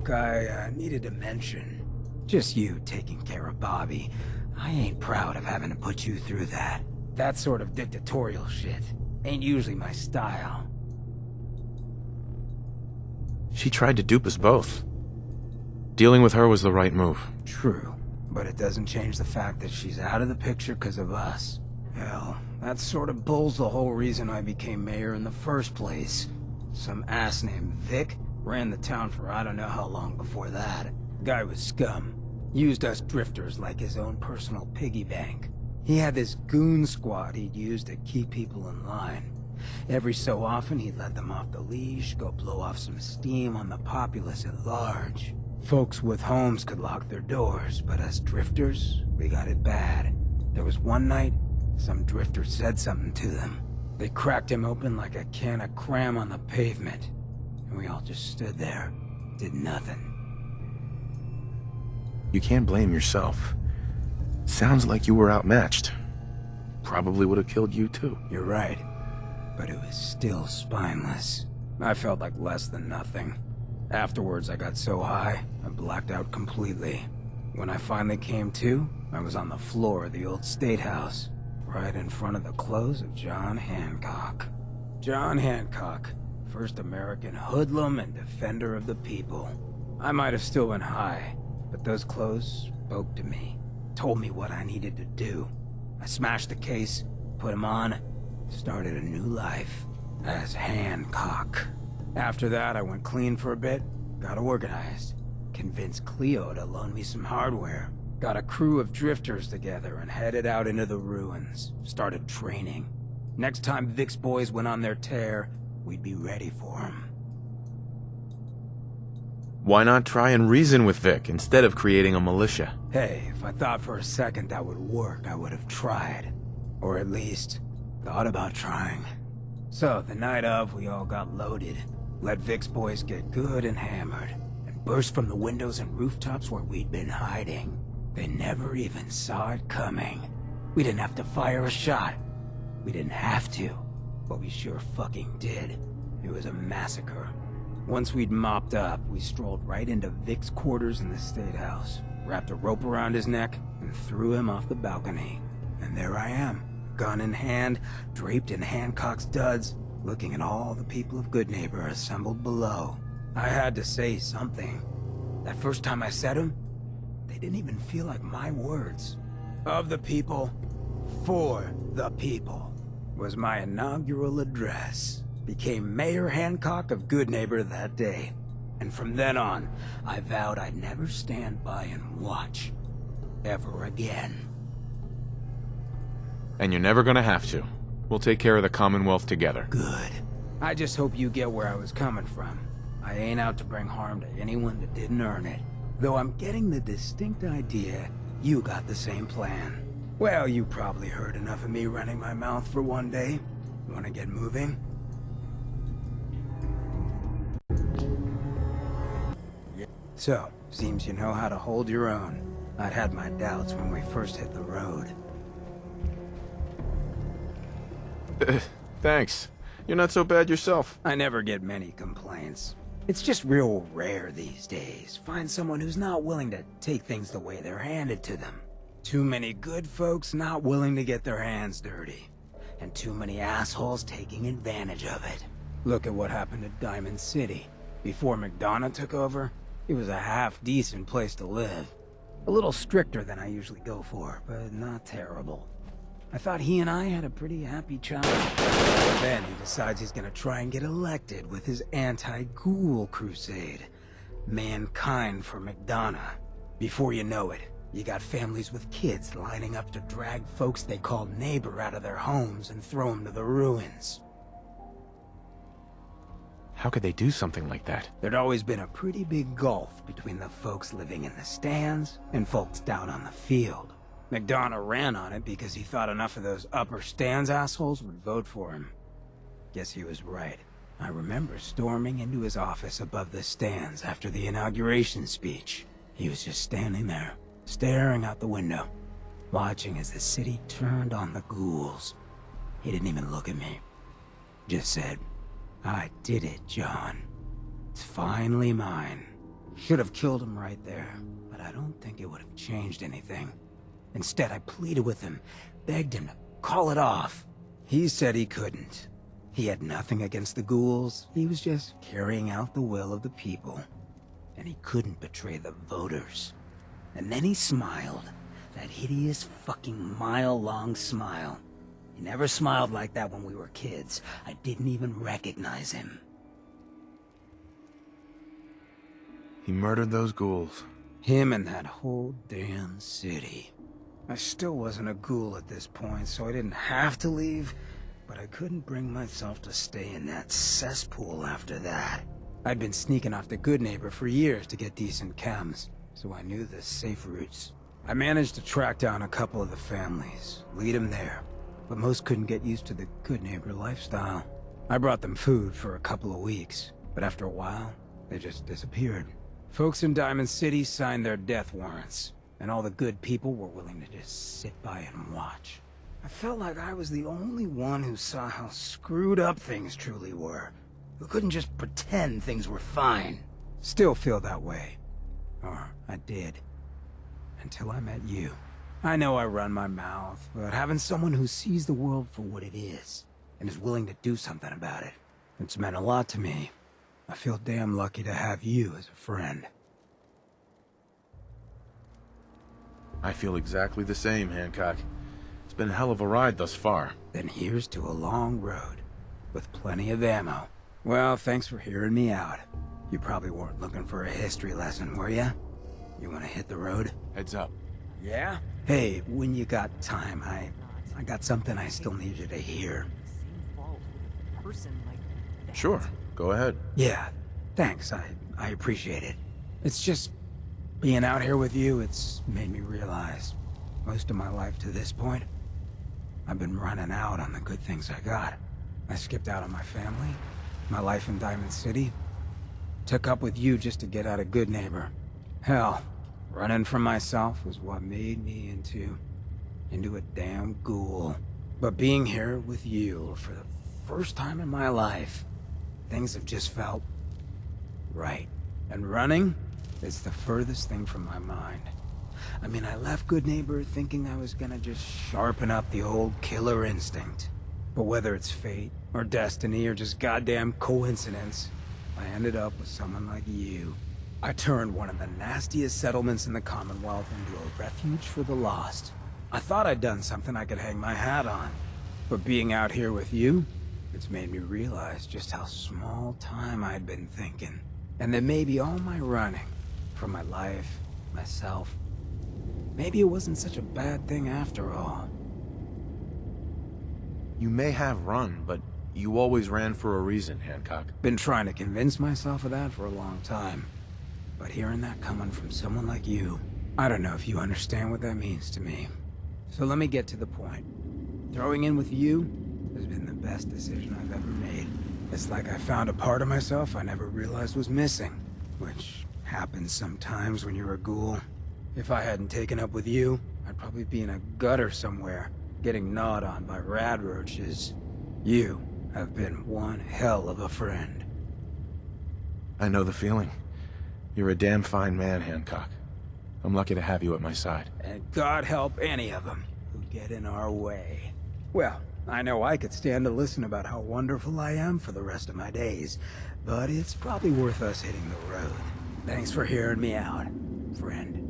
Look, I needed to mention. Just you taking care of Bobby. I ain't proud of having to put you through that. That sort of dictatorial shit ain't usually my style. She tried to dupe us both. Dealing with her was the right move. True, but it doesn't change the fact that she's out of the picture because of us. Hell, that sort of bull's the whole reason I became mayor in the first place. Some ass named Vic ran the town for I don't know how long before that. Guy was scum. Used us drifters like his own personal piggy bank. He had this goon squad he'd use to keep people in line. Every so often he'd let them off the leash, go blow off some steam on the populace at large. Folks with homes could lock their doors, but us drifters, we got it bad. There was one night, some drifter said something to them. They cracked him open like a can of cram on the pavement. And we all just stood there, did nothing. You can't blame yourself. Sounds like you were outmatched. Probably would have killed you too. You're right, but it was still spineless. I felt like less than nothing. Afterwards, I got so high, I blacked out completely. When I finally came to, I was on the floor of the old state house, right in front of the clothes of John Hancock. John Hancock, first American hoodlum and defender of the people. I might have still been high, but those clothes spoke to me, told me what I needed to do. I smashed the case, put him on, started a new life as Hancock. After that, I went clean for a bit, got organized, convinced Cleo to loan me some hardware, got a crew of drifters together and headed out into the ruins, started training. Next time Vic's boys went on their tear, we'd be ready for them. Why not try and reason with Vic instead of creating a militia? Hey, if I thought for a second that would work, I would have tried. Or at least, thought about trying. So, the night of, we all got loaded. Let Vic's boys get good and hammered, and burst from the windows and rooftops where we'd been hiding. They never even saw it coming. We didn't have to fire a shot. We didn't have to, but we sure fucking did. It was a massacre. Once we'd mopped up, we strolled right into Vic's quarters in the State House, wrapped a rope around his neck, and threw him off the balcony. And there I am, gun in hand, draped in Hancock's duds, looking at all the people of Goodneighbor assembled below. I had to say something. That first time I said them, they didn't even feel like my words. Of the people, for the people, was my inaugural address. Became Mayor Hancock of Goodneighbor that day. And from then on, I vowed I'd never stand by and watch. Ever again. And you're never gonna have to. We'll take care of the Commonwealth together. Good. I just hope you get where I was coming from. I ain't out to bring harm to anyone that didn't earn it. Though I'm getting the distinct idea you got the same plan. Well, you probably heard enough of me running my mouth for one day. Wanna get moving? So, seems you know how to hold your own. I'd had my doubts when we first hit the road. Thanks. You're not so bad yourself. I never get many complaints. It's just real rare these days. Find someone who's not willing to take things the way they're handed to them. Too many good folks not willing to get their hands dirty. And too many assholes taking advantage of it. Look at what happened to Diamond City. Before McDonough took over, it was a half-decent place to live. A little stricter than I usually go for, but not terrible. I thought he and I had a pretty happy childhood. Then he decides he's gonna try and get elected with his anti-ghoul crusade. Mankind for McDonough. Before you know it, you got families with kids lining up to drag folks they call neighbor out of their homes and throw them to the ruins. How could they do something like that? There'd always been a pretty big gulf between the folks living in the stands and folks down on the field. McDonough ran on it because he thought enough of those upper stands assholes would vote for him. Guess he was right. I remember storming into his office above the stands after the inauguration speech. He was just standing there, staring out the window, watching as the city turned on the ghouls. He didn't even look at me. Just said, "I did it, John. It's finally mine." Should have killed him right there, but I don't think it would have changed anything. Instead, I pleaded with him, begged him to call it off. He said he couldn't. He had nothing against the ghouls. He was just carrying out the will of the people. And he couldn't betray the voters. And then he smiled. That hideous fucking mile-long smile. He never smiled like that when we were kids. I didn't even recognize him. He murdered those ghouls. Him and that whole damn city. I still wasn't a ghoul at this point, so I didn't have to leave, but I couldn't bring myself to stay in that cesspool after that. I'd been sneaking off the Good Neighbor for years to get decent chems, so I knew the safe routes. I managed to track down a couple of the families, lead them there, but most couldn't get used to the Good Neighbor lifestyle. I brought them food for a couple of weeks, but after a while, they just disappeared. Folks in Diamond City signed their death warrants, and all the good people were willing to just sit by and watch. I felt like I was the only one who saw how screwed up things truly were, who couldn't just pretend things were fine. Still feel that way. Or I did. Until I met you. I know I run my mouth, but having someone who sees the world for what it is, and is willing to do something about it, it's meant a lot to me. I feel damn lucky to have you as a friend. I feel exactly the same, Hancock. It's been a hell of a ride thus far. Then here's to a long road, with plenty of ammo. Well, thanks for hearing me out. You probably weren't looking for a history lesson, were ya? You wanna hit the road? Heads up. Yeah? Hey, when you got time, I got something I still need you to hear. Sure, go ahead. Yeah, thanks, I appreciate it. It's just, being out here with you, it's made me realize, most of my life to this point, I've been running out on the good things I got. I skipped out on my family, my life in Diamond City, took up with you just to get out of Good Neighbor. Hell, running from myself was what made me into a damn ghoul. But being here with you for the first time in my life, things have just felt right. And running is the furthest thing from my mind. I mean, I left Good Neighbor thinking I was gonna just sharpen up the old killer instinct. But whether it's fate, or destiny, or just goddamn coincidence, I ended up with someone like you. I turned one of the nastiest settlements in the Commonwealth into a refuge for the lost. I thought I'd done something I could hang my hat on. But being out here with you, it's made me realize just how small time I'd been thinking. And that maybe all my running, from my life, myself, maybe it wasn't such a bad thing after all. You may have run, but you always ran for a reason, Hancock. Been trying to convince myself of that for a long time. But hearing that coming from someone like you, I don't know if you understand what that means to me. So let me get to the point. Throwing in with you has been the best decision I've ever made. It's like I found a part of myself I never realized was missing, which happens sometimes when you're a ghoul. If I hadn't taken up with you, I'd probably be in a gutter somewhere, getting gnawed on by rad roaches. You have been one hell of a friend. I know the feeling. You're a damn fine man, Hancock. I'm lucky to have you at my side. And God help any of them who get in our way. Well, I know I could stand to listen about how wonderful I am for the rest of my days, but it's probably worth us hitting the road. Thanks for hearing me out, friend.